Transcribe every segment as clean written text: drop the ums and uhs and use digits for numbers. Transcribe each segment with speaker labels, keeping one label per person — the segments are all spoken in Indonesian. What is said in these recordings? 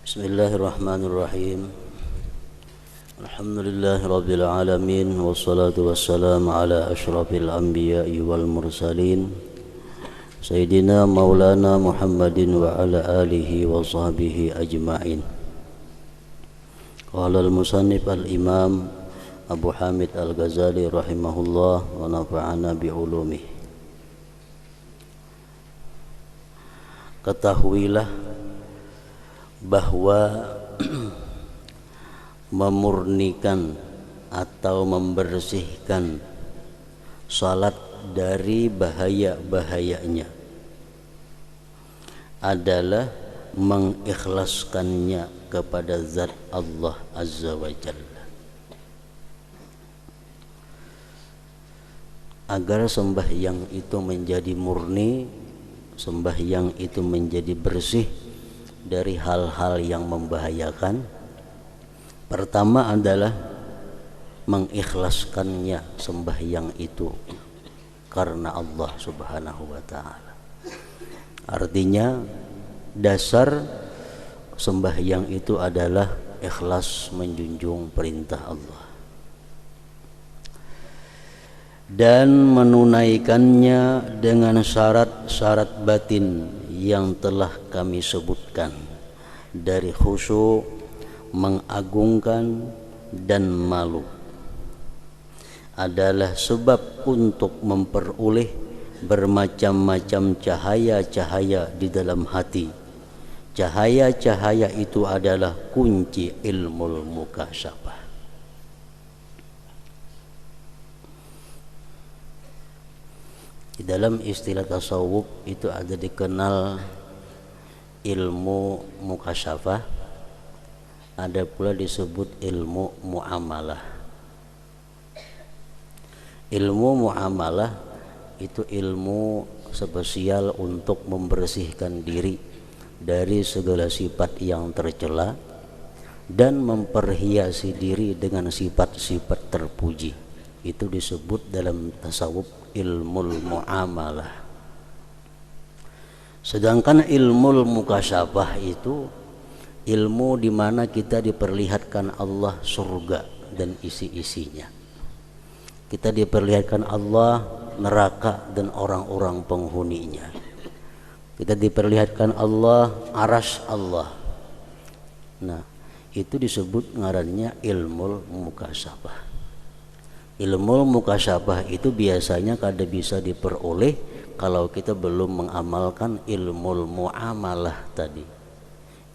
Speaker 1: Bismillahirrahmanirrahim. Alhamdulillahirabbil alamin wassalatu wassalamu ala asyrafil anbiya'i wal mursalin Sayyidina Maulana Muhammadin wa ala alihi wa sahbihi ajma'in. Qala al-musannif al-imam Abu Hamid al-Ghazali rahimahullah wa nafa'ana bi'ulumih. Ketahuilah bahwa memurnikan atau membersihkan salat dari bahaya-bahayanya adalah mengikhlaskannya kepada zat Allah Azza wa Jalla, agar sembahyang itu menjadi murni, sembahyang itu menjadi bersih dari hal-hal yang membahayakan. Pertama adalah mengikhlaskannya sembahyang itu karena Allah Subhanahu wa ta'ala. Artinya dasar sembahyang itu adalah ikhlas menjunjung perintah Allah dan menunaikannya dengan syarat-syarat batin yang telah kami sebutkan, dari khusyuk, mengagungkan, dan malu, adalah sebab untuk memperoleh bermacam-macam cahaya-cahaya di dalam hati. Cahaya-cahaya itu adalah kunci ilmu mukasyafah. Di dalam istilah tasawuf itu ada dikenal ilmu mukasyafah, ada pula disebut ilmu muamalah. Ilmu muamalah itu ilmu spesial untuk membersihkan diri dari segala sifat yang tercela dan memperhiasi diri dengan sifat-sifat terpuji. Itu disebut dalam tasawuf ilmu muamalah. Sedangkan ilmu mukasyafah itu ilmu di mana kita diperlihatkan Allah surga dan isi-isinya. Kita diperlihatkan Allah neraka dan orang-orang penghuninya. Kita diperlihatkan Allah arasy Allah. Nah, itu disebut ngarannya ilmu mukasyafah. Ilmu mukasyafah itu biasanya kada bisa diperoleh kalau kita belum mengamalkan ilmu muamalah tadi.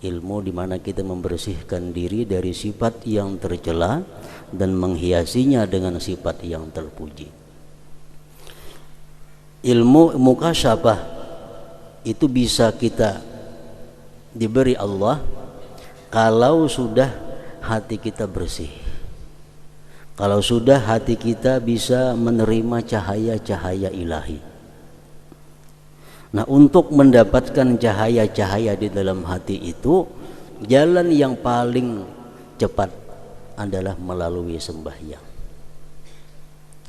Speaker 1: Ilmu di mana kita membersihkan diri dari sifat yang tercela dan menghiasinya dengan sifat yang terpuji. Ilmu mukasyafah itu bisa kita diberi Allah kalau sudah hati kita bersih. Kalau sudah hati kita bisa menerima cahaya-cahaya ilahi. Nah, untuk mendapatkan cahaya-cahaya di dalam hati itu, jalan yang paling cepat adalah melalui sembahyang.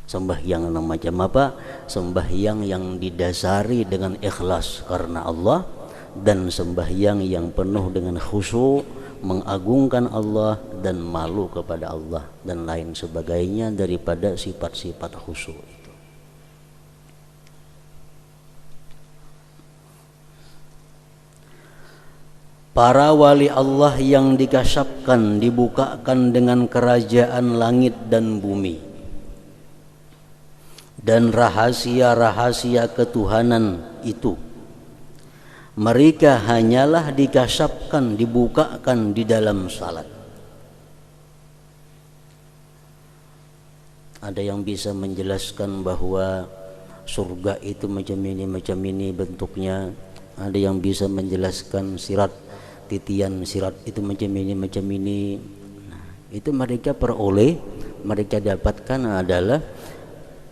Speaker 1: Sembahyang macam apa? Sembahyang yang didasari dengan ikhlas karena Allah, dan sembahyang yang penuh dengan khusyuk, mengagungkan Allah dan malu kepada Allah dan lain sebagainya daripada sifat-sifat khusyuk itu. Para wali Allah yang dikasyafkan, dibukakan dengan kerajaan langit dan bumi dan rahasia-rahasia ketuhanan itu, mereka hanyalah dikasyafkan, dibukakan di dalam salat. Ada yang bisa menjelaskan bahwa surga itu macam ini bentuknya. Ada yang bisa menjelaskan sirat, titian sirat itu macam ini. Nah, itu mereka peroleh, mereka dapatkan adalah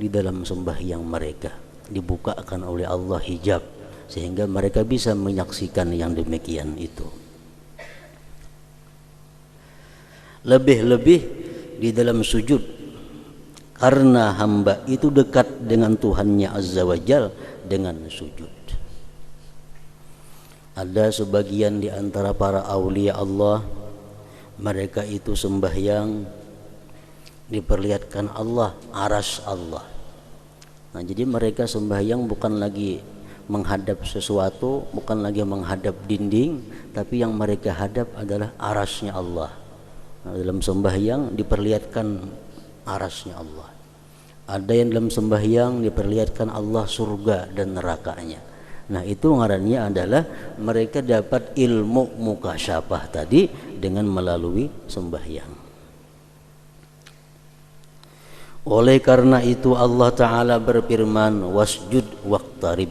Speaker 1: di dalam sembahyang mereka. Dibukakan oleh Allah hijab sehingga mereka bisa menyaksikan yang demikian itu. Lebih-lebih di dalam sujud, karena hamba itu dekat dengan Tuhannya Azza wa Jal dengan sujud. Ada sebagian di antara para aulia Allah, mereka itu sembahyang diperlihatkan Allah, arsy Allah. Nah, jadi mereka sembahyang bukan lagi menghadap sesuatu, bukan lagi menghadap dinding, tapi yang mereka hadap adalah arsy-Nya Allah. Nah, dalam sembahyang diperlihatkan arsy-Nya Allah. Ada yang dalam sembahyang diperlihatkan Allah surga dan nerakanya. Nah, itu ngarannya adalah mereka dapat ilmu mukasyafah tadi dengan melalui sembahyang. Oleh karena itu Allah Ta'ala berfirman, wasjud waqtarib,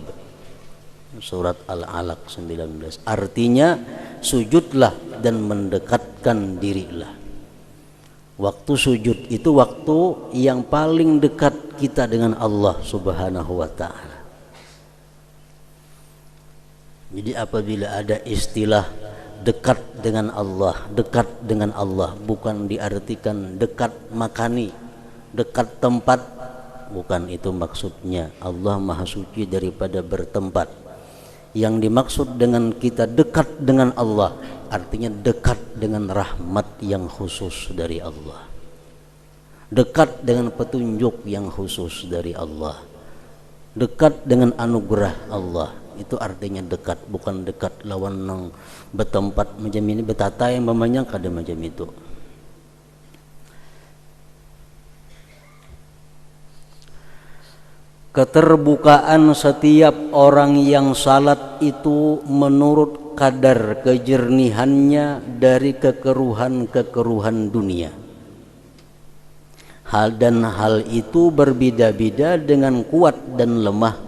Speaker 1: surat Al-Alaq 19. Artinya sujudlah dan mendekatkan dirilah. Waktu sujud itu waktu yang paling dekat kita dengan Allah Subhanahu wa Ta'ala. Jadi apabila ada istilah dekat dengan Allah bukan diartikan dekat makani, dekat tempat, bukan itu maksudnya. Allah Maha Suci daripada bertempat. Yang dimaksud dengan kita dekat dengan Allah artinya dekat dengan rahmat yang khusus dari Allah, dekat dengan petunjuk yang khusus dari Allah, dekat dengan anugerah Allah. Itu artinya dekat, bukan dekat lawan nang bertempat macam ini, betata yang memangnya kada macam itu. Keterbukaan setiap orang yang salat itu menurut kadar kejernihannya dari kekeruhan-kekeruhan dunia. Hal itu berbeda-beda dengan kuat dan lemah,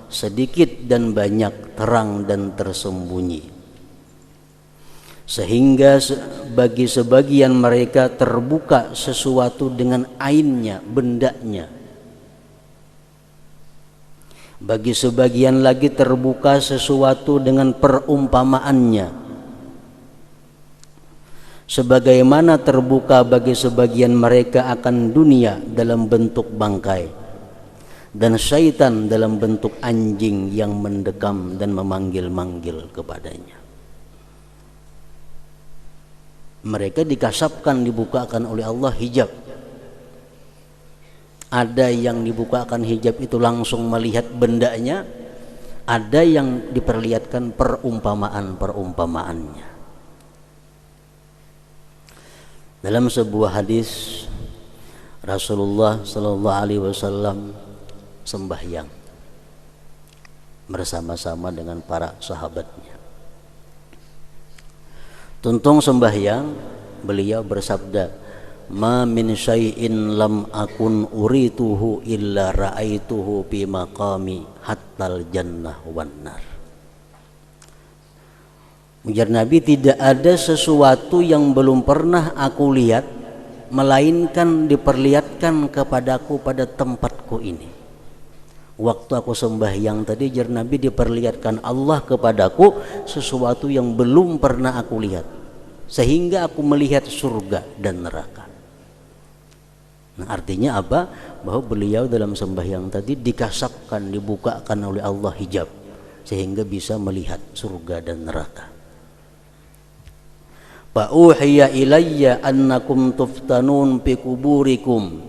Speaker 1: sedikit dan banyak, terang dan tersembunyi. Sehingga bagi sebagian mereka terbuka sesuatu dengan ainnya, bendanya. Bagi sebagian lagi terbuka sesuatu dengan perumpamaannya. Sebagaimana terbuka bagi sebagian mereka akan dunia dalam bentuk bangkai, dan syaitan dalam bentuk anjing yang mendekam dan memanggil-manggil kepadanya. Mereka dikasapkan, dibukakan oleh Allah hijab. Ada yang dibukakan hijab itu langsung melihat bendanya, ada yang diperlihatkan perumpamaan-perumpamaannya. Dalam sebuah hadis Rasulullah sallallahu alaihi wasallam sembahyang bersama-sama dengan para sahabatnya. Tuntung sembahyang, beliau bersabda, ma min syai'in lam akun urituhu illa ra'aituhu fi maqami hattal jannah wan nar. Ujar Nabi, tidak ada sesuatu yang belum pernah aku lihat melainkan diperlihatkan kepadaku pada tempatku ini. Waktu aku sembahyang tadi, ujar Nabi, diperlihatkan Allah kepadaku sesuatu yang belum pernah aku lihat, sehingga aku melihat surga dan neraka. Nah, artinya apa? Bahwa beliau dalam sembahyang tadi dikasapkan, dibukakan oleh Allah hijab, sehingga bisa melihat surga dan neraka. Fa uhiya ilayya annakum tuftanun fi kuburikum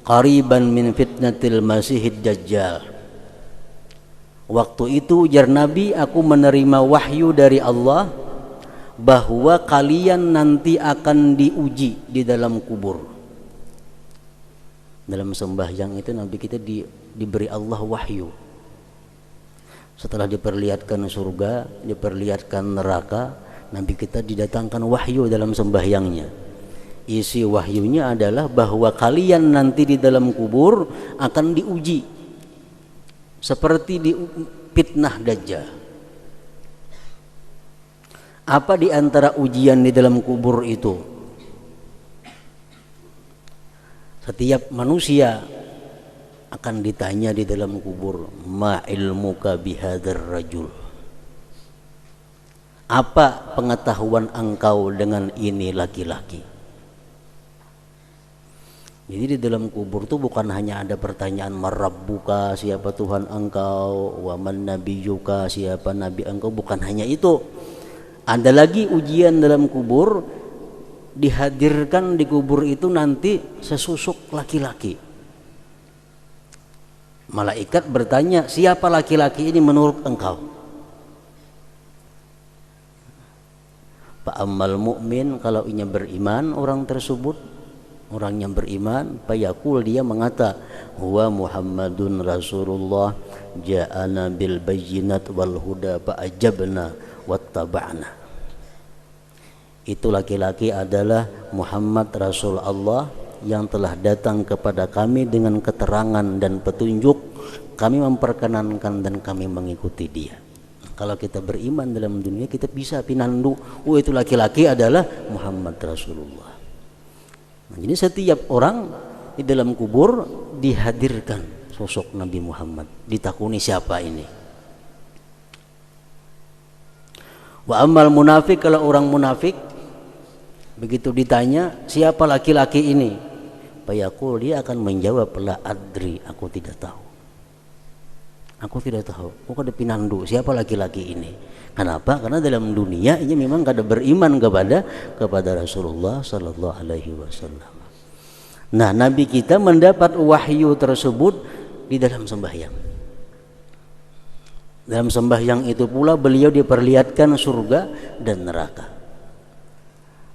Speaker 1: qariban min fitnatil masihid dajjal. Waktu itu, ujar Nabi, aku menerima wahyu dari Allah bahwa kalian nanti akan diuji di dalam kubur. Dalam sembahyang itu Nabi kita diberi Allah wahyu. Setelah diperlihatkan surga, diperlihatkan neraka, Nabi kita didatangkan wahyu dalam sembahyangnya. Isi wahyunya adalah bahwa kalian nanti di dalam kubur akan diuji seperti di fitnah Dajjal. Apa di antara ujian di dalam kubur itu? Setiap manusia akan ditanya di dalam kubur, ma ilmuka bihadzal rajul. Apa pengetahuan engkau dengan ini laki-laki? Jadi di dalam kubur itu bukan hanya ada pertanyaan marabbuka, siapa Tuhan engkau, wa man nabiyyuka, siapa nabi engkau, bukan hanya itu. Ada lagi ujian dalam kubur, dihadirkan di kubur itu nanti sesusuk laki-laki. Malaikat bertanya, siapa laki-laki ini menurut engkau? Fa ammal mu'min, kalau inya beriman orang tersebut, orang yang beriman, fayaqul, dia mengata, huwa Muhammadun Rasulullah ja'ana bil bayyinat wal huda fa'ajabna wattaba'na. Itu laki-laki adalah Muhammad Rasul Allah yang telah datang kepada kami dengan keterangan dan petunjuk, kami memperkenankan dan kami mengikuti dia. Kalau kita beriman dalam dunia, kita bisa pinandu, oh itu laki-laki adalah Muhammad Rasulullah. Nah, jadi setiap orang di dalam kubur dihadirkan sosok Nabi Muhammad, ditakuni siapa ini. Wa ammal munafik, kalau orang munafik begitu ditanya siapa laki-laki ini, fayaqul, dia akan menjawab, la adri, aku tidak tahu. Aku tidak tahu. Aku ada pinandu siapa laki-laki ini. Kenapa? Karena dalam dunia ini memang kada beriman kepada Rasulullah sallallahu alaihi wasallam. Nah, Nabi kita mendapat wahyu tersebut di dalam sembahyang. Dalam sembahyang itu pula beliau diperlihatkan surga dan neraka.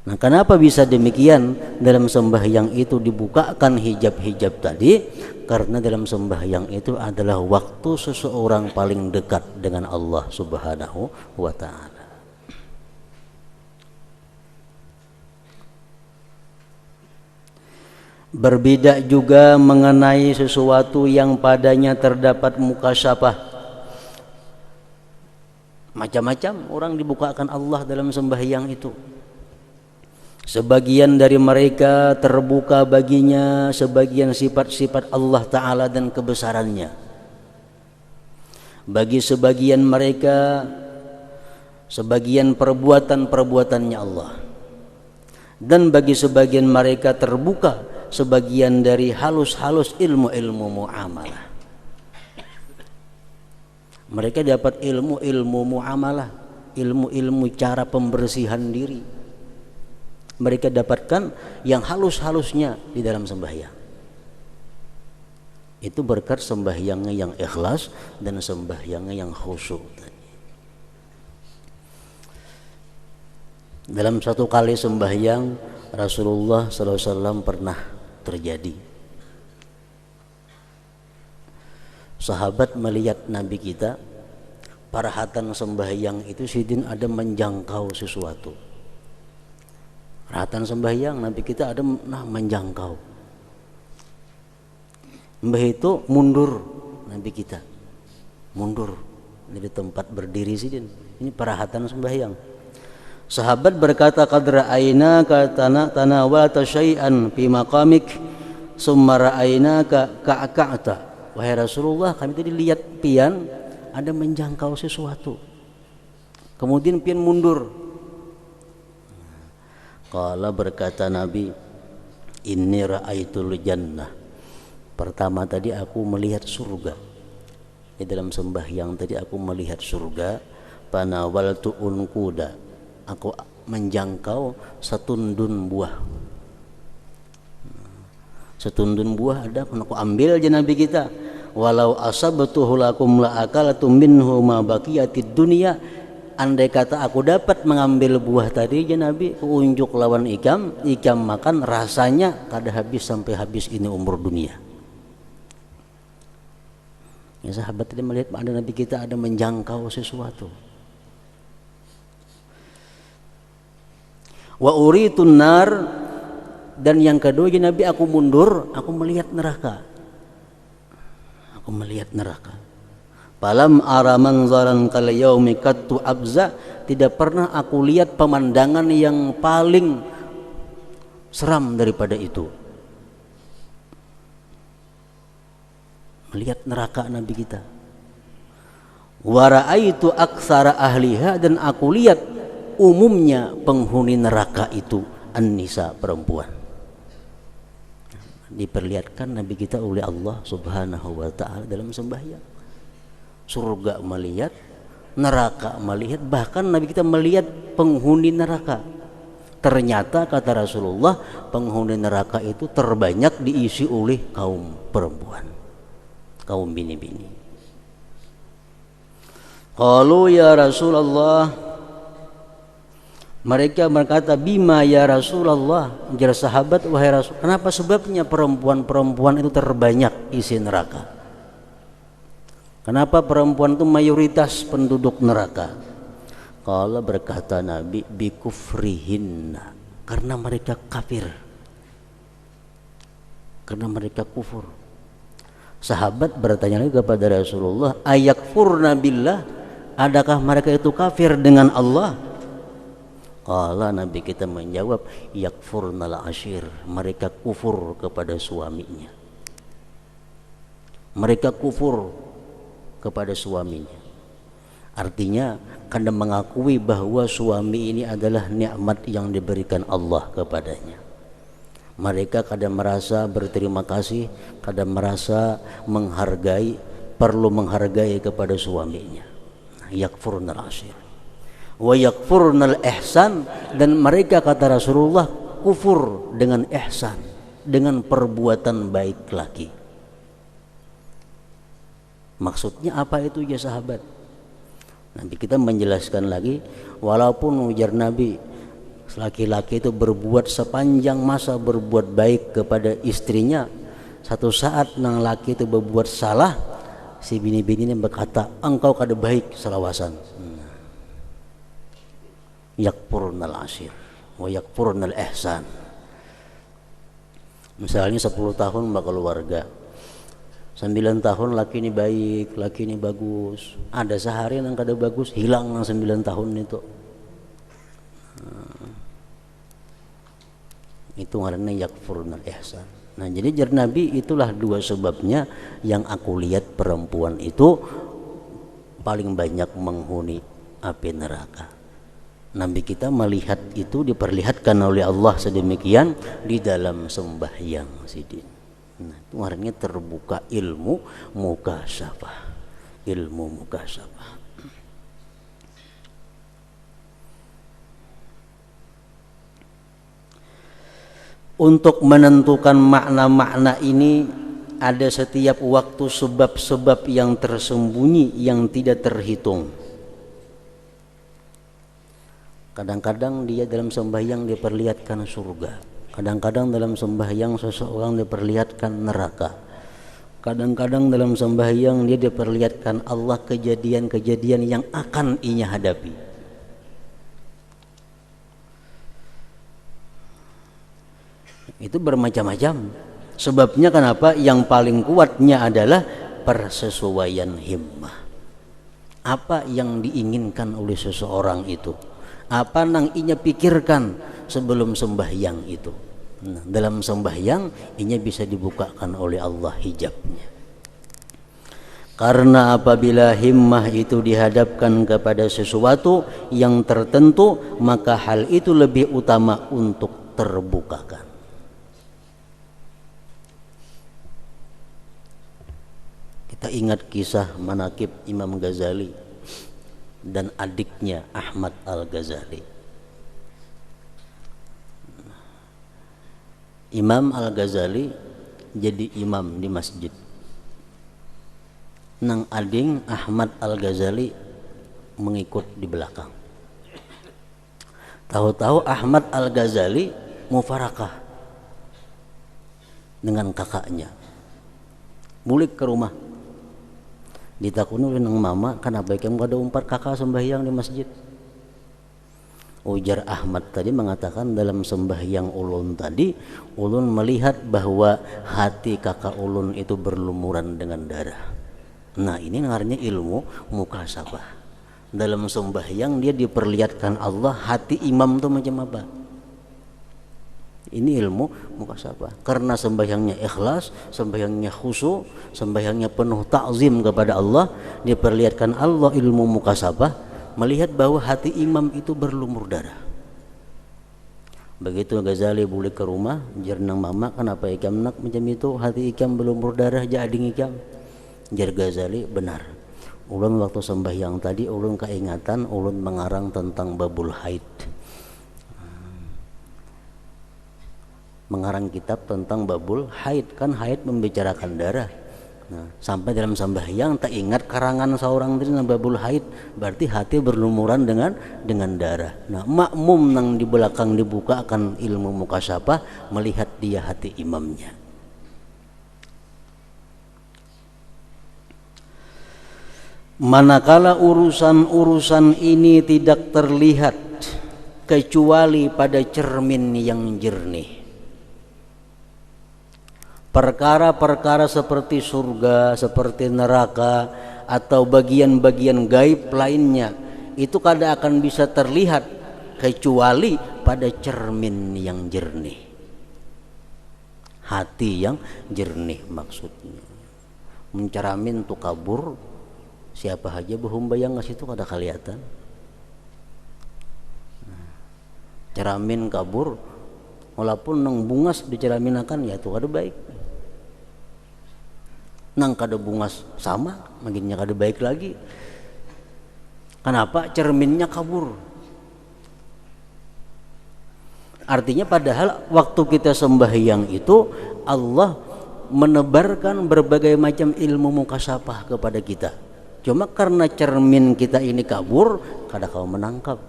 Speaker 1: Nah, kenapa bisa demikian? Dalam sembahyang itu dibukakan hijab-hijab tadi, karena dalam sembahyang itu adalah waktu seseorang paling dekat dengan Allah Subhanahu wa ta'ala. Berbeda juga mengenai sesuatu yang padanya terdapat mukasyafah. Macam-macam orang dibukakan Allah dalam sembahyang itu. Sebagian dari mereka terbuka baginya sebagian sifat-sifat Allah Ta'ala dan kebesarannya. Bagi sebagian mereka sebagian perbuatan-perbuatannya Allah. Dan bagi sebagian mereka terbuka sebagian dari halus-halus ilmu-ilmu muamalah. Mereka dapat ilmu-ilmu muamalah, ilmu-ilmu cara pembersihan diri. Mereka dapatkan yang halus-halusnya di dalam sembahyang. Itu berkat sembahyangnya yang ikhlas dan sembahyangnya yang khusyuk. Dalam satu kali sembahyang Rasulullah SAW pernah terjadi. Sahabat melihat Nabi kita, parahatan sembahyang itu sidin ada menjangkau sesuatu. Perhatian sembahyang Nabi kita ada menjangkau. Mbah itu mundur, Nabi kita mundur dari tempat berdiri sidin. Ini perhatian sembahyang. Sahabat berkata, qad ra'ainaka tanawalta syai'an fi maqamik summa ra'ainaka ka'ka'ta. Wahai Rasulullah, kami tadi lihat pian ada menjangkau sesuatu, kemudian pian mundur. Qala, berkata Nabi, inni ra'aitul jannah. Pertama tadi aku melihat surga. Di dalam sembahyang tadi aku melihat surga. Panawaltu unquda, aku menjangkau setundun buah. Setundun buah ada, aku ambil aja Nabi kita. Walau asabtuhu lakum la akalatum minhu ma baqiyatid dunya. Andai kata aku dapat mengambil buah tadi ya Nabi, unjuk lawan ikam makan, rasanya kada habis sampai habis ini umur dunia. Ya, sahabat tadi melihat ada Nabi kita ada menjangkau sesuatu. Wa uritun nar, dan yang kedua ya Nabi, aku mundur, aku melihat neraka. Aku melihat neraka. Falam ara manzaran kal yaumi qattu abza, tidak pernah aku lihat pemandangan yang paling seram daripada itu. Melihat neraka Nabi kita. Wa raaitu aktsara ahliha, dan aku lihat umumnya penghuni neraka itu an-nisa, perempuan. diperlihatkan Nabi kita oleh Allah Subhanahu wa ta'ala dalam sembahyang. Surga melihat, neraka melihat, bahkan Nabi kita melihat penghuni neraka. Ternyata kata Rasulullah, penghuni neraka itu terbanyak diisi oleh kaum perempuan, kaum bini-bini. Qalu ya Rasulullah, mereka berkata, bima ya Rasulullah, jar sahabat, wahai Rasul, kenapa sebabnya perempuan-perempuan itu terbanyak isi neraka? Kenapa perempuan itu mayoritas penduduk neraka? Qala, berkata Nabi, bikufrihinna, karena mereka kafir, karena mereka kufur. Sahabat bertanya lagi kepada Rasulullah, ayakfurna billah, adakah mereka itu kafir dengan Allah? Qala, Nabi kita menjawab, yakfurnal ashir, mereka kufur kepada suaminya. Mereka kufur kepada suaminya. Artinya karena mengakui bahwa suami ini adalah nikmat yang diberikan Allah kepadanya. Mereka kadang merasa berterima kasih, kadang merasa menghargai, perlu menghargai kepada suaminya. Yakfurnal ashir wa yakfurnal ihsan, dan mereka kata Rasulullah kufur dengan ihsan, dengan perbuatan baik lagi. Maksudnya apa itu ya sahabat? Nanti kita menjelaskan lagi, walaupun ujar Nabi, laki-laki itu berbuat sepanjang masa berbuat baik kepada istrinya, satu saat nang laki itu berbuat salah, si bini-bini ini berkata, engkau kada baik selawasan. Yakfurnal ashir wa yakfurnal ihsan. Misalnya 10 tahun berkeluarga, 9 tahun laki ini baik, laki ini bagus, ada sehari yang kada bagus, hilang nang 9 tahun itu. Itu ngaranna yakfurnal ihsan. Nah, jadi jar Nabi, itulah dua sebabnya yang aku lihat perempuan itu paling banyak menghuni api neraka. Nabi kita melihat itu, diperlihatkan oleh Allah sedemikian di dalam sembahyang sidin. Nah, itu artinya terbuka ilmu mukasyafah, ilmu mukasyafah. Untuk menentukan makna-makna ini ada setiap waktu sebab-sebab yang tersembunyi yang tidak terhitung. Kadang-kadang dia dalam sembahyang diperlihatkan surga, kadang-kadang dalam sembahyang seseorang diperlihatkan neraka, kadang-kadang dalam sembahyang dia diperlihatkan Allah kejadian-kejadian yang akan ia hadapi. Itu bermacam-macam. Sebabnya kenapa? Yang paling kuatnya adalah persesuaian himmah. Apa yang diinginkan oleh seseorang itu, apa nang inya pikirkan sebelum sembahyang itu. Nah, dalam sembahyang inya bisa dibukakan oleh Allah hijabnya. Karena apabila himmah itu dihadapkan kepada sesuatu yang tertentu, maka hal itu lebih utama untuk terbukakan. Kita ingat kisah manaqib Imam Ghazali dan adiknya Ahmad Al-Ghazali. Imam Al-Ghazali jadi imam di masjid. Nang ading Ahmad Al-Ghazali mengikut di belakang. Tahu-tahu Ahmad Al-Ghazali mufarakah dengan kakaknya. Mulik ke rumah. Ditakuni oleh nang mama, kenapa kamu ada umpat kakak sembahyang di masjid? Ujar Ahmad tadi mengatakan dalam sembahyang ulun tadi, ulun melihat bahwa hati kakak ulun itu berlumuran dengan darah. Nah, ini namanya ilmu mukasyafah. Dalam sembahyang dia diperlihatkan Allah, hati imam itu macam apa. Ini ilmu mukasyafah. Karena sembahyangnya ikhlas, sembahyangnya khusyuk, sembahyangnya penuh ta'zim kepada Allah, diperlihatkan Allah ilmu mukasyafah, melihat bahwa hati imam itu berlumur darah. Begitu Ghazali balik ke rumah, jernang mama, kenapa ikam nak macam itu? Hati ikam belum berdarah, jading ikam. Jar Ghazali, benar. Ulun waktu sembahyang tadi, ulun keingatan, ulun mengarang tentang babul haid. Mengarang kitab tentang babul haid, kan haid membicarakan darah. Nah, sampai dalam sembahyang tak ingat karangan seorang itu babul haid, berarti hati berlumuran dengan darah. Nah, makmum yang di belakang dibuka akan ilmu mukasyafah, melihat dia hati imamnya. Manakala urusan-urusan ini tidak terlihat kecuali pada cermin yang jernih. Perkara-perkara seperti surga, seperti neraka, atau bagian-bagian gaib lainnya, itu kada akan bisa terlihat kecuali pada cermin yang jernih. Hati yang jernih maksudnya. Menceramin tu kabur, siapa aja behumbayang ke situ kada kelihatan. Ceramin kabur, walaupun nang bungas diceraminakan ya tu kada baik. Nang kada bungas sama, makinnya kada baik lagi. Kenapa? Cerminnya kabur. Artinya padahal waktu kita sembahyang itu Allah menebarkan berbagai macam ilmu mukasyafah kepada kita. Cuma karena cermin kita ini kabur, kada kau menangkap.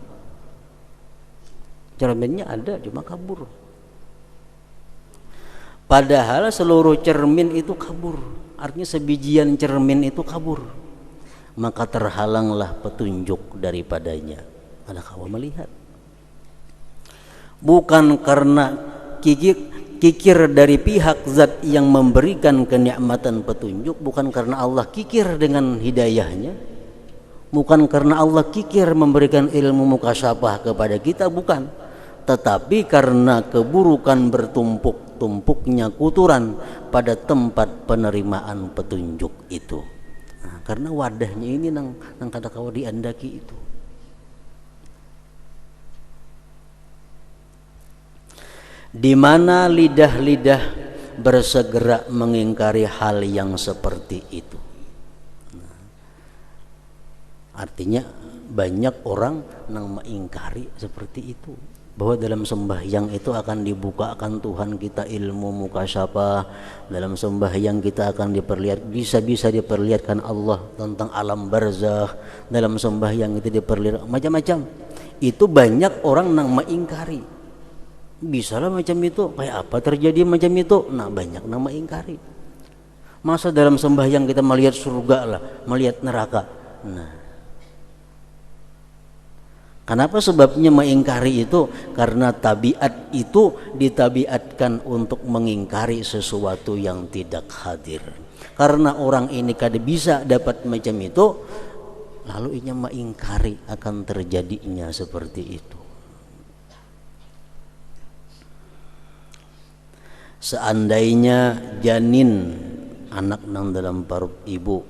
Speaker 1: Cerminnya ada, cuma kabur. Padahal seluruh cermin itu kabur. Artinya sebijian cermin itu kabur. Maka terhalanglah petunjuk daripadanya. Kada kau melihat. Bukan karena kikir dari pihak zat yang memberikan kenikmatan petunjuk, bukan karena Allah kikir dengan hidayahnya, bukan karena Allah kikir memberikan ilmu mukasyafah kepada kita, bukan, tetapi karena keburukan bertumpuk-tumpuknya kuturan pada tempat penerimaan petunjuk itu. Nah, karena wadahnya ini nang kada kawa diandaki itu. Di mana lidah-lidah bersegera mengingkari hal yang seperti itu. Nah, artinya banyak orang yang mengingkari seperti itu, bahwa dalam sembahyang itu akan dibukakan Tuhan kita ilmu mukasyafah, dalam sembahyang kita akan bisa diperlihatkan Allah tentang alam barzakh, dalam sembahyang itu diperlihatkan macam-macam. Itu banyak orang yang mengingkari. Bisa lah macam itu, kayak apa terjadi macam itu? Nah, banyak nama ingkari. Masa dalam sembahyang kita melihat surga lah, melihat neraka? Nah, kenapa sebabnya mengingkari itu? Karena tabiat itu ditabiatkan untuk mengingkari sesuatu yang tidak hadir. Karena orang ini kada bisa dapat macam itu, lalu inya mengingkari akan terjadinya seperti itu. Seandainya janin, anak nang dalam perut ibu,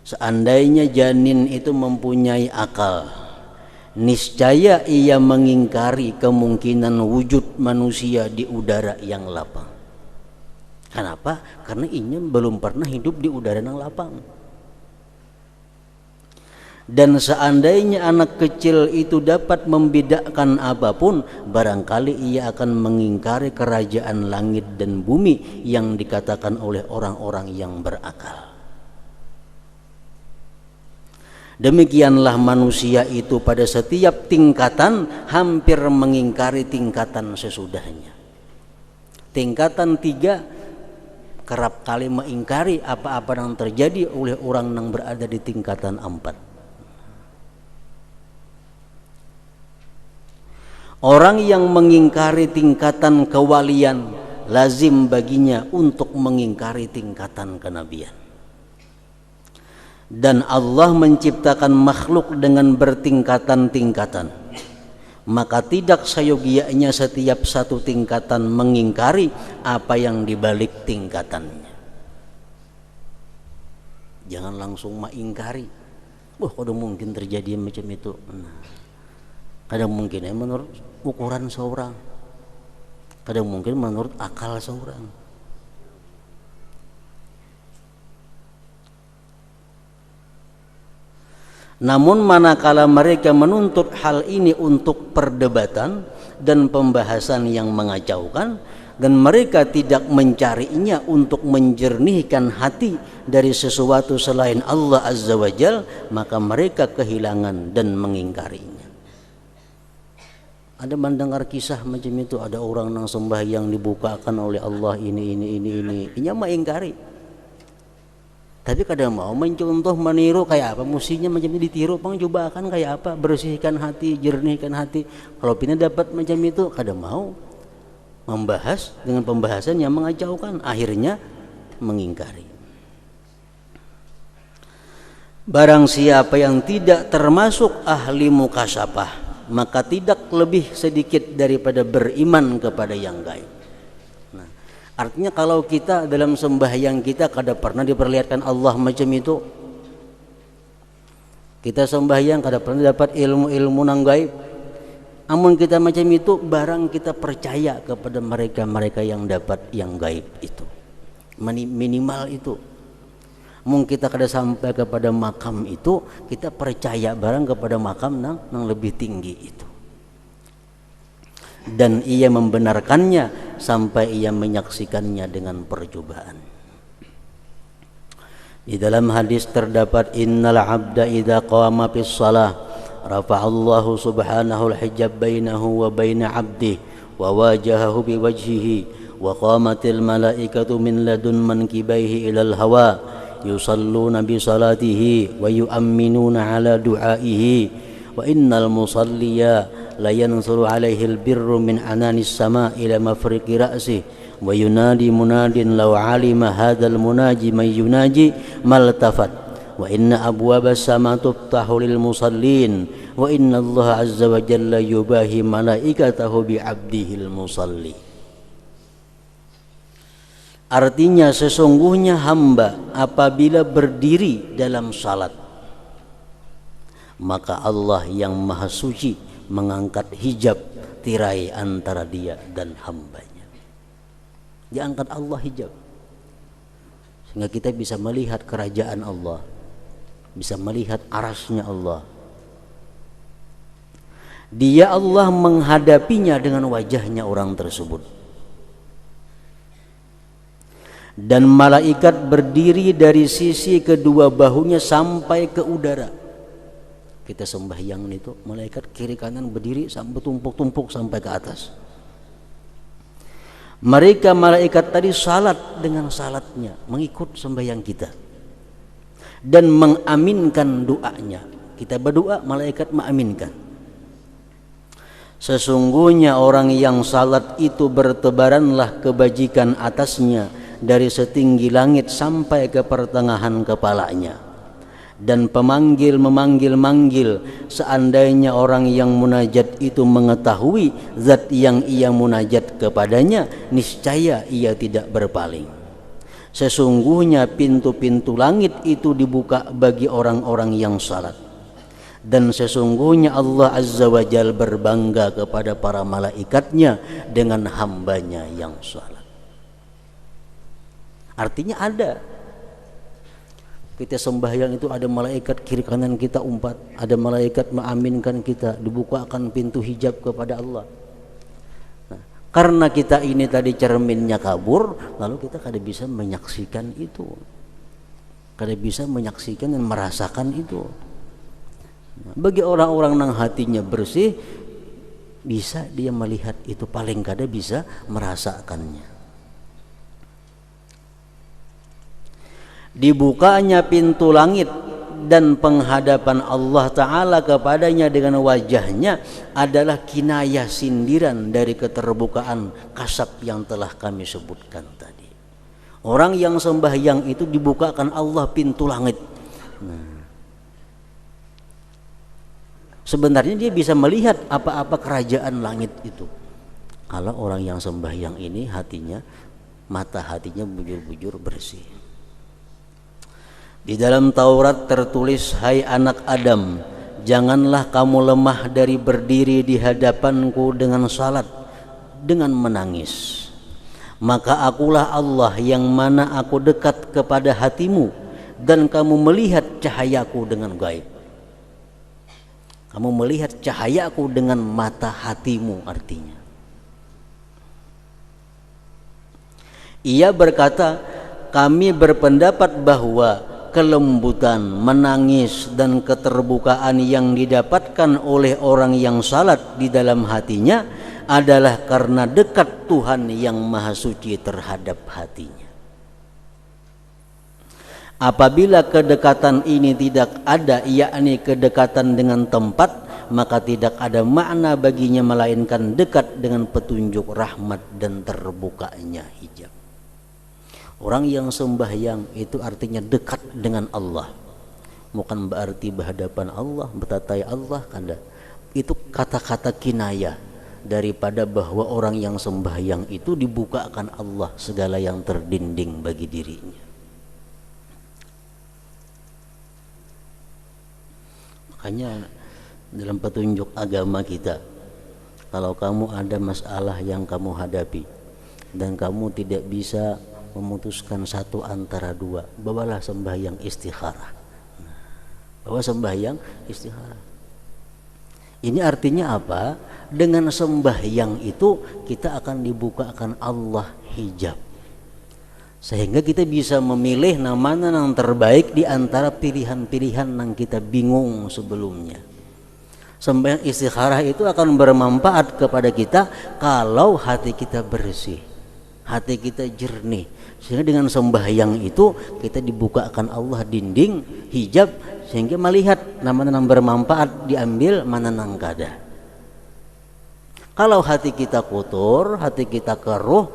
Speaker 1: seandainya janin itu mempunyai akal, niscaya ia mengingkari kemungkinan wujud manusia di udara yang lapang. Kenapa? Karena ia belum pernah hidup di udara yang lapang. Dan seandainya anak kecil itu dapat membedakan apapun, barangkali ia akan mengingkari kerajaan langit dan bumi yang dikatakan oleh orang-orang yang berakal. Demikianlah manusia itu pada setiap tingkatan hampir mengingkari tingkatan sesudahnya. Tingkatan 3 kerap kali mengingkari apa-apa yang terjadi oleh orang yang berada di tingkatan 4. Orang yang mengingkari tingkatan kewalian, lazim baginya untuk mengingkari tingkatan kenabian. Dan Allah menciptakan makhluk dengan bertingkatan-tingkatan. Maka tidak sayogianya setiap satu tingkatan mengingkari apa yang dibalik tingkatannya. Jangan langsung mengingkari. Wah, kada mungkin terjadi macam itu. Nah, kada mungkin menurut ukuran seorang. kadang mungkin menurut akal seorang. Namun manakala mereka menuntut hal ini untuk perdebatan dan pembahasan yang mengacaukan, dan mereka tidak mencarinya untuk menjernihkan hati dari sesuatu selain Allah Azza wa Jal, maka mereka kehilangan dan mengingkarinya. Ada mendengar kisah macam itu, ada orang yang sembahyang dibukakan oleh Allah ini, inya mah ingkari. Tapi kadang mau mencontoh, meniru kayak apa, musinya macam ini ditiru, coba akan kayak apa, bersihkan hati, jernihkan hati. Kalau pina dapat macam itu, kadang mau membahas dengan pembahasan yang mengacaukan, akhirnya mengingkari. Barang siapa yang tidak termasuk ahli mukasyafah, maka tidak lebih sedikit daripada beriman kepada yang gaib. Artinya kalau kita dalam sembahyang kita kada pernah diperlihatkan Allah macam itu, kita sembahyang kada pernah dapat ilmu-ilmu nang gaib, amun kita macam itu, barang kita percaya kepada mereka yang dapat yang gaib itu, minimal itu. Mungkin kita kada sampai kepada makam itu, kita percaya barang kepada makam nang lebih tinggi itu, dan ia membenarkannya sampai ia menyaksikannya dengan percobaan. Di dalam hadis terdapat, innal abda idza qama fis shalah rafa'allahu subhanahu al-hijab bainahu wa baina 'abdihi wa wajahahu biwajhihi wa qamatil malaikatu min ladun mankibaihi ilal hawa yusalluna bi salatihi wa yu'minuna ala du'aihi wa innal musalliya la yansuru alaihi albirru min ananis sama ila mafriqi ra'si wa yunadi munadin law alima hadzal munaji may yunaji maltafat wa inna abwabas sama tuftahu lil musallin wa inna Allah azza wa jalla yubahi malaikatahu bi 'abdihil musalli. Artinya sesungguhnya hamba apabila berdiri dalam salat, maka Allah yang maha suci mengangkat hijab tirai antara dia dan hambanya. Diangkat Allah hijab sehingga kita bisa melihat kerajaan Allah, bisa melihat arasnya Allah. Dia Allah menghadapinya dengan wajahnya orang tersebut, dan malaikat berdiri dari sisi kedua bahunya sampai ke udara. Kita sembahyang itu, malaikat kiri kanan berdiri sampai tumpuk-tumpuk sampai ke atas. Mereka malaikat tadi salat dengan salatnya, mengikut sembahyang kita dan mengaminkan doanya. Kita berdoa, malaikat mengaminkan. Sesungguhnya orang yang salat itu bertebaranlah kebajikan atasnya dari setinggi langit sampai ke pertengahan kepalanya. Dan pemanggil memanggil-manggil, seandainya orang yang munajat itu mengetahui zat yang ia munajat kepadanya, niscaya ia tidak berpaling. Sesungguhnya pintu-pintu langit itu dibuka bagi orang-orang yang salat, dan sesungguhnya Allah Azza wa Jal berbangga kepada para malaikatnya dengan hambanya yang salat. Artinya ada, kita sembahyang itu ada malaikat kiri kanan kita umpat, ada malaikat mengaminkan kita, dibukakan pintu hijab kepada Allah. Nah, karena kita ini tadi cerminnya kabur, lalu kita kada bisa menyaksikan itu, kada bisa menyaksikan dan merasakan itu. Nah, bagi orang-orang yang hatinya bersih, bisa dia melihat itu, paling kada bisa merasakannya. Dibukanya pintu langit dan penghadapan Allah Ta'ala kepadanya dengan wajahnya adalah kinayah sindiran dari keterbukaan kasab yang telah kami sebutkan tadi. Orang yang sembahyang itu dibukakan Allah pintu langit. Sebenarnya dia bisa melihat apa-apa kerajaan langit itu. Kalau orang yang sembahyang ini hatinya, mata hatinya bujur-bujur bersih. Di dalam Taurat tertulis, hai anak Adam, janganlah kamu lemah dari berdiri di hadapanku dengan salat dengan menangis. Maka akulah Allah yang mana aku dekat kepada hatimu dan kamu melihat cahayaku dengan gaib. Kamu melihat cahayaku dengan mata hatimu artinya. Ia berkata, kami berpendapat bahwa kelembutan, menangis dan keterbukaan yang didapatkan oleh orang yang salat di dalam hatinya adalah karena dekat Tuhan yang Maha Suci terhadap hatinya. Apabila kedekatan ini tidak ada, yakni kedekatan dengan tempat, maka tidak ada makna baginya melainkan dekat dengan petunjuk rahmat dan terbukanya hijab. Orang yang sembahyang itu artinya dekat dengan Allah. Bukan berarti berhadapan Allah, bertatai Allah, kanda. Itu kata-kata kinayah daripada bahwa orang yang sembahyang itu dibukakan Allah segala yang terdinding bagi dirinya. Makanya dalam petunjuk agama kita, kalau kamu ada masalah yang kamu hadapi dan kamu tidak bisa memutuskan satu antara dua, bawalah sembahyang istikharah. Bawa sembahyang istikharah. Ini artinya apa? Dengan sembahyang itu kita akan dibukakan Allah hijab, sehingga kita bisa memilih mana yang terbaik di antara pilihan-pilihan yang kita bingung sebelumnya. Sembahyang istikharah itu akan bermanfaat kepada kita kalau hati kita bersih, hati kita jernih, sehingga dengan sembahyang itu kita dibukakan Allah dinding hijab, sehingga melihat mana yang bermanfaat diambil, mana yang kada. Kalau hati kita kotor, hati kita keruh,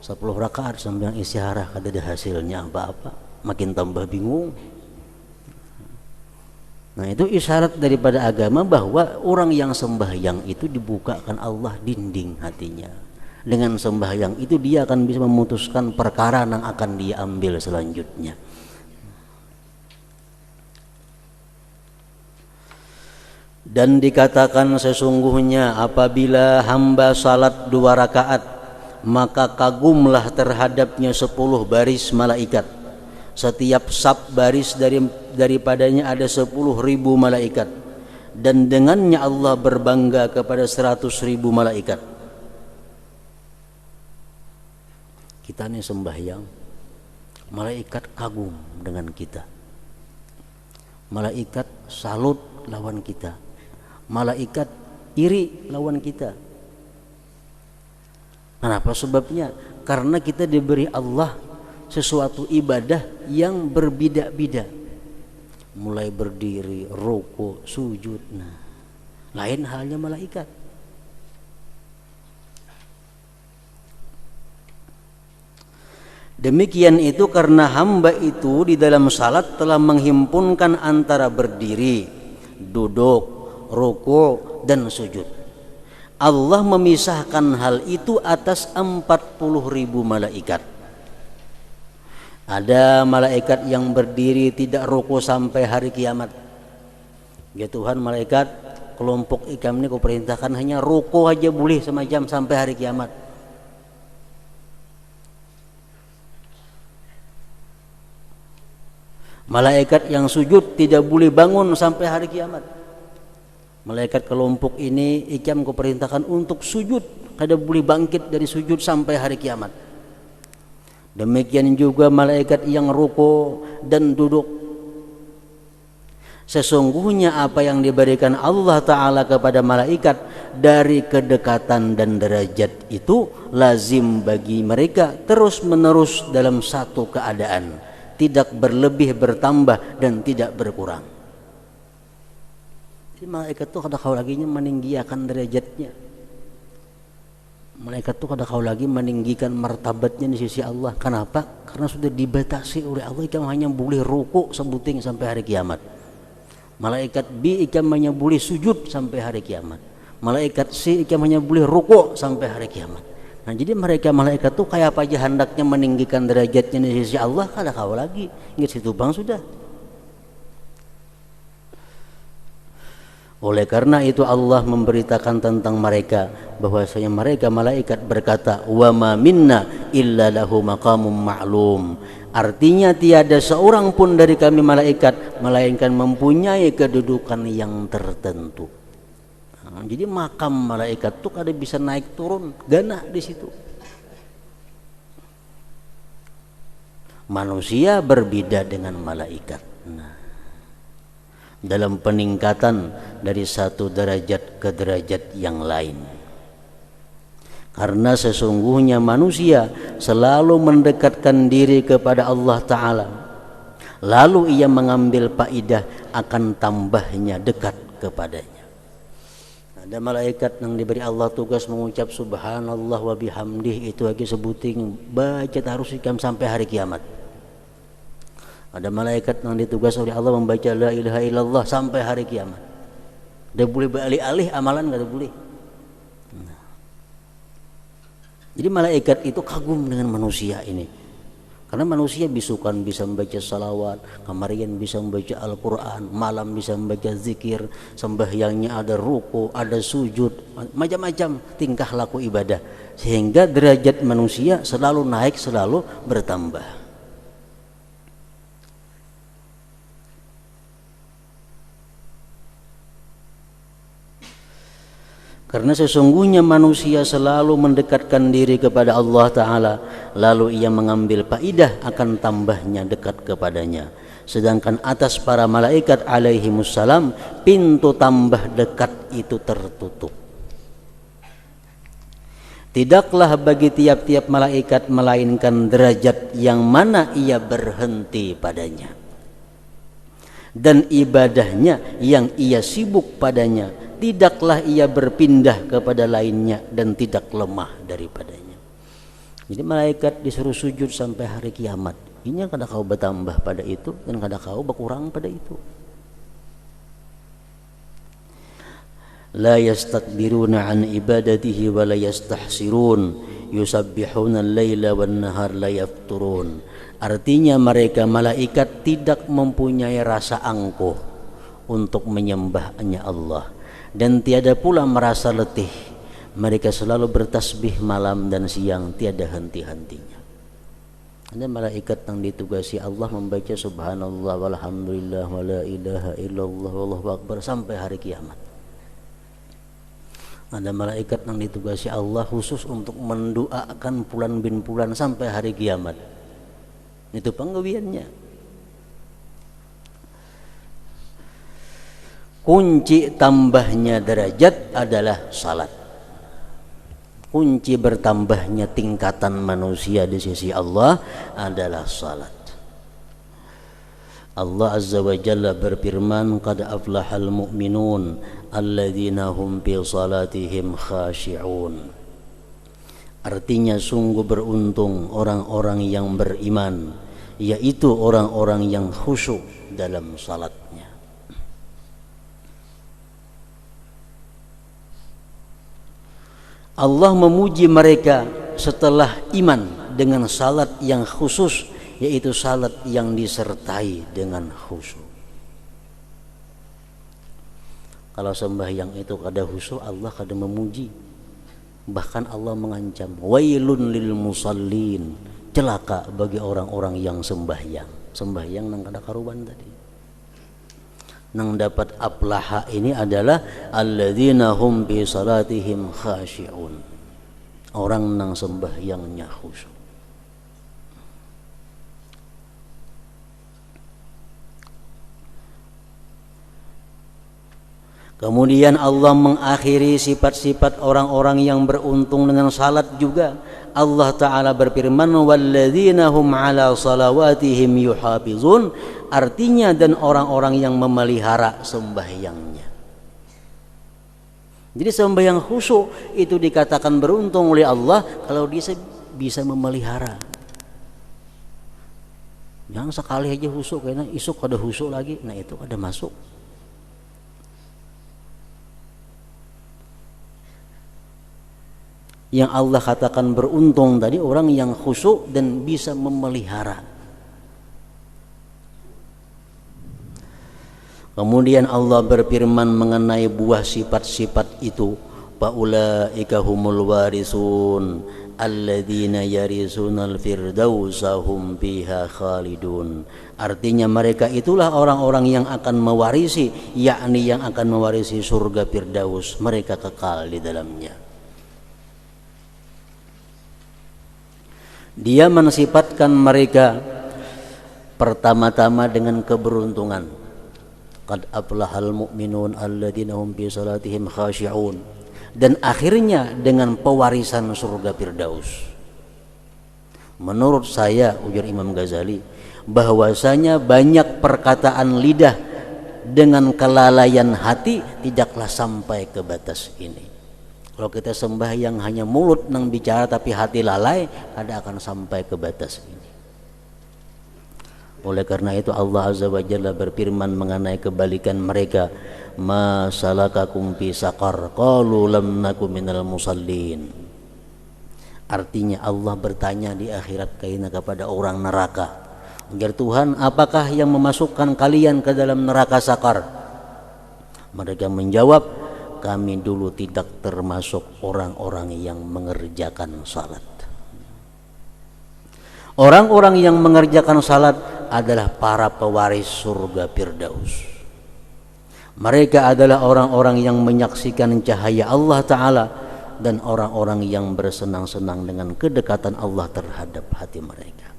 Speaker 1: 10 rakaat sembahyang istikharah kada ada hasilnya apa-apa, makin tambah bingung. Nah, itu isyarat daripada agama bahwa orang yang sembahyang itu dibukakan Allah dinding hatinya. Dengan sembahyang itu dia akan bisa memutuskan perkara yang akan dia ambil selanjutnya. Dan dikatakan sesungguhnya apabila hamba salat 2 rakaat, maka kagumlah terhadapnya 10 baris malaikat. Setiap sab baris daripadanya ada 10.000 malaikat, dan dengannya Allah berbangga kepada 100.000 malaikat. Kita ini sembahyang, malaikat kagum dengan kita, malaikat salut lawan kita, malaikat iri lawan kita. Kenapa sebabnya? Karena kita diberi Allah sesuatu ibadah yang berbeda-beda, mulai berdiri, ruku, sujud. Nah, lain halnya malaikat. Demikian itu karena hamba itu di dalam salat telah menghimpunkan antara berdiri, duduk, ruku dan sujud. Allah memisahkan hal itu atas 40.000 malaikat. Ada malaikat yang berdiri tidak ruku sampai hari kiamat. Ya Tuhan, malaikat kelompok ikam ini kau perintahkan hanya ruku aja boleh semacam sampai hari kiamat. Malaikat yang sujud tidak boleh bangun sampai hari kiamat. Malaikat kelompok ini ikam kau perintahkan untuk sujud, kada boleh bangkit dari sujud sampai hari kiamat. Demikian juga malaikat yang ruku dan duduk. Sesungguhnya apa yang diberikan Allah Ta'ala kepada malaikat dari kedekatan dan derajat itu lazim bagi mereka terus menerus dalam satu keadaan, tidak berlebih bertambah dan tidak berkurang. Jadi malaikat itu kada kau lagi meninggikan derajatnya. Malaikat itu kada kau lagi meninggikan martabatnya di sisi Allah. Kenapa? Karena sudah dibatasi oleh Allah. Ikam hanya boleh ruku sebuting sampai hari kiamat. Malaikat B ikam hanya boleh sujud sampai hari kiamat. Malaikat C ikam hanya boleh ruku sampai hari kiamat. Nah, jadi mereka malaikat itu kayak apa aja hendaknya meninggikan derajatnya di sisi Allah, kada kau lagi. Ingat situ bang sudah. Oleh karena itu Allah memberitakan tentang mereka bahwasanya mereka malaikat berkata, wa ma minna illa lahu maqamun ma'lum. Artinya tiada seorang pun dari kami malaikat melainkan mempunyai kedudukan yang tertentu. Jadi makam malaikat tuh ada bisa naik turun ganah di situ. Manusia berbeda dengan malaikat. Dalam peningkatan dari satu derajat ke derajat yang lain. Karena sesungguhnya manusia selalu mendekatkan diri kepada Allah Ta'ala, lalu ia mengambil faedah akan tambahnya dekat kepadanya. Ada malaikat yang diberi Allah tugas mengucap subhanallah wa bihamdih, itu lagi sebuting baca harus ikam sampai hari kiamat. Ada malaikat yang ditugas oleh Allah membaca la ilaha illallah sampai hari kiamat. Dia boleh beralih-alih amalan, enggak boleh. Jadi malaikat itu kagum dengan manusia ini. Karena manusia bisukan bisa membaca salawat, kamarian bisa membaca Al-Quran, malam bisa membaca zikir, sembahyangnya ada ruku, ada sujud, macam-macam tingkah laku ibadah. Sehingga derajat manusia selalu naik, selalu bertambah. Karena sesungguhnya manusia selalu mendekatkan diri kepada Allah Ta'ala, lalu ia mengambil faedah akan tambahnya dekat kepadanya. Sedangkan atas para malaikat alaihimussalam, pintu tambah dekat itu tertutup. Tidaklah bagi tiap-tiap malaikat melainkan derajat yang mana ia berhenti padanya, dan ibadahnya yang ia sibuk padanya, tidaklah ia berpindah kepada lainnya dan tidak lemah daripadanya. Jadi malaikat disuruh sujud sampai hari kiamat. Ini kada kau bertambah pada itu dan kada kau berkurang pada itu. La yastakbiruna an ibadatihi wa la yastahsirun yusabbihuna al-laila wan nahar la yafturun. Artinya mereka malaikat tidak mempunyai rasa angkuh untuk menyembahnya Allah, dan tiada pula merasa letih. Mereka selalu bertasbih malam dan siang, tiada henti-hentinya. Ada malaikat yang ditugasi Allah membaca subhanallah walhamdulillah wa la ilaha illallah wallahu akbar sampai hari kiamat. Ada malaikat yang ditugasi Allah khusus untuk mendoakan fulan bin fulan sampai hari kiamat. Itu penggawiannya. Kunci tambahnya derajat adalah salat. Kunci bertambahnya tingkatan manusia di sisi Allah adalah salat. Allah Azza wa Jalla berfirman, qad aflahal mu'minun alladzina hum fi salatihim khashi'un. Artinya sungguh beruntung orang-orang yang beriman, yaitu orang-orang yang khusyuk dalam salatnya. Allah memuji mereka setelah iman dengan salat yang khusus, yaitu salat yang disertai dengan khusyuk. Kalau sembahyang itu kada khusyuk, Allah kada memuji. Bahkan Allah mengancam, wailun lil musallin, celaka bagi orang-orang yang sembahyang. Sembahyang nang kada karuban tadi. Nang dapat aflaha ini adalah alladzina hum bi salatihim khashi'un. Orang nang sembahyangnya khusyuk. Kemudian Allah mengakhiri sifat-sifat orang-orang yang beruntung dengan salat juga. Allah Ta'ala berfirman, walladzina hum ala salawatihim yuhafizun. Artinya dan orang-orang yang memelihara sembahyangnya. Jadi sembahyang khusyuk itu dikatakan beruntung oleh Allah kalau dia bisa memelihara. Jangan sekali aja khusyuk, karena isuk ada khusyuk lagi, nah itu ada masuk. Yang Allah katakan beruntung tadi orang yang khusyuk dan bisa memelihara. Kemudian Allah berfirman mengenai buah sifat-sifat itu, faulaika humul warisun alladzina yarisunal firdausa hum fiha khalidun. Artinya mereka itulah orang-orang yang akan mewarisi, yakni yang akan mewarisi surga Firdaus, mereka kekal di dalamnya. Dia mensifatkan mereka pertama-tama dengan keberuntungan. Qad aflahal mu'minun alladzina hum fi salatihim khashi'un. Dan akhirnya dengan pewarisan surga Firdaus. Menurut saya, ujar Imam Ghazali, bahwasanya banyak perkataan lidah dengan kelalaian hati tidaklah sampai ke batas ini. Kalau kita sembahyang hanya mulut nang bicara tapi hati lalai, kada akan sampai ke batas ini. Oleh karena itu Allah Azza wa Jalla berfirman mengenai kebalikan mereka, ma salakakum fi saqar qalu lam nakum minal musallin. Artinya Allah bertanya di akhirat kepada orang neraka, agar Tuhan, apakah yang memasukkan kalian ke dalam neraka Saqar? Mereka menjawab, kami dulu tidak termasuk orang-orang yang mengerjakan salat. Orang-orang yang mengerjakan salat adalah para pewaris surga Firdaus. Mereka adalah orang-orang yang menyaksikan cahaya Allah Ta'ala dan orang-orang yang bersenang-senang dengan kedekatan Allah terhadap hati mereka.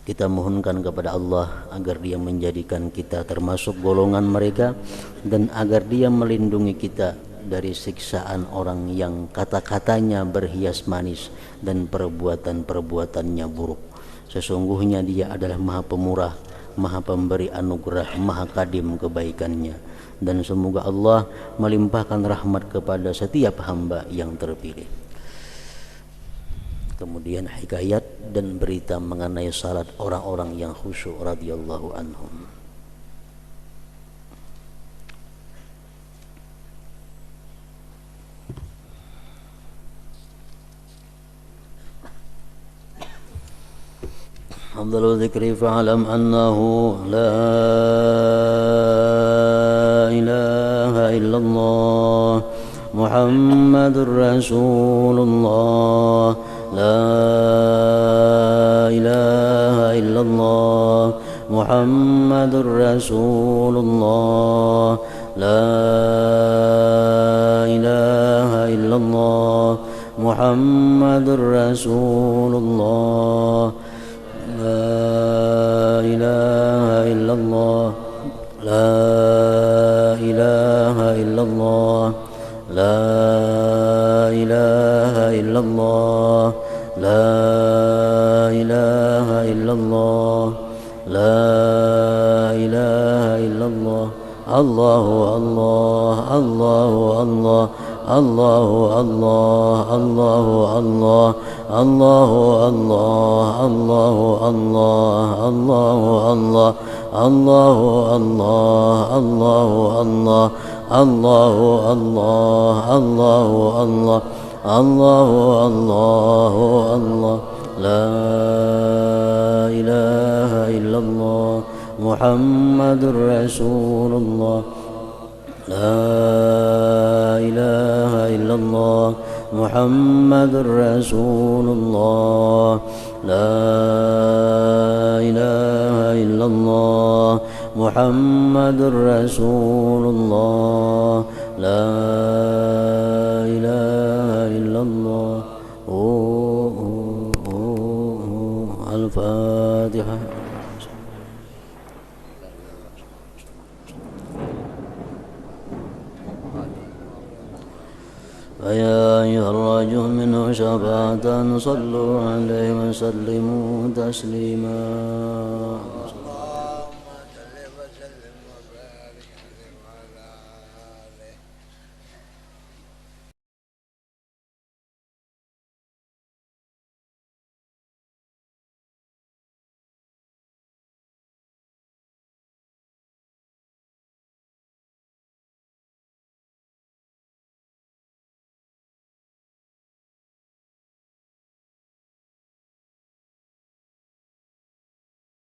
Speaker 1: Kita mohonkan kepada Allah agar Dia menjadikan kita termasuk golongan mereka dan agar Dia melindungi kita dari siksaan orang yang kata-katanya berhias manis dan perbuatan-perbuatannya buruk. Sesungguhnya Dia adalah Maha Pemurah, Maha Pemberi anugerah, Maha Kadim kebaikannya. Dan semoga Allah melimpahkan rahmat kepada setiap hamba yang terpilih. Kemudian hikayat dan berita mengenai salat orang-orang yang khusyuk radhiyallahu anhum. Afdhalu dzikri fa'lam annahu la ilaha illallah Muhammadur Rasulullah la ilaha illallah Muhammadur Rasulullah la ilaha illallah Muhammadur Rasulullah la ilaha illallah la ilaha illallah la ilaha illallah la ilaha illallah la ilaha illallah Allahu Allah Allahu Allah Allahu Allah Allahu Allah Allahu Allah Allahu Allah Allahu Allah Allahu Allah Allahu Allah Allahu Allah Allahu Allah Allahu Allahu Allah la ilaha illallah Muhammadur Rasulullah la ilaha illallah Muhammadur Rasulullah la ilaha illallah Muhammadur Rasulullah la ilaha illallah Al-Fatihah. فيا أيها الرجل منه شفاعة صلوا عليه وسلموا تسليما.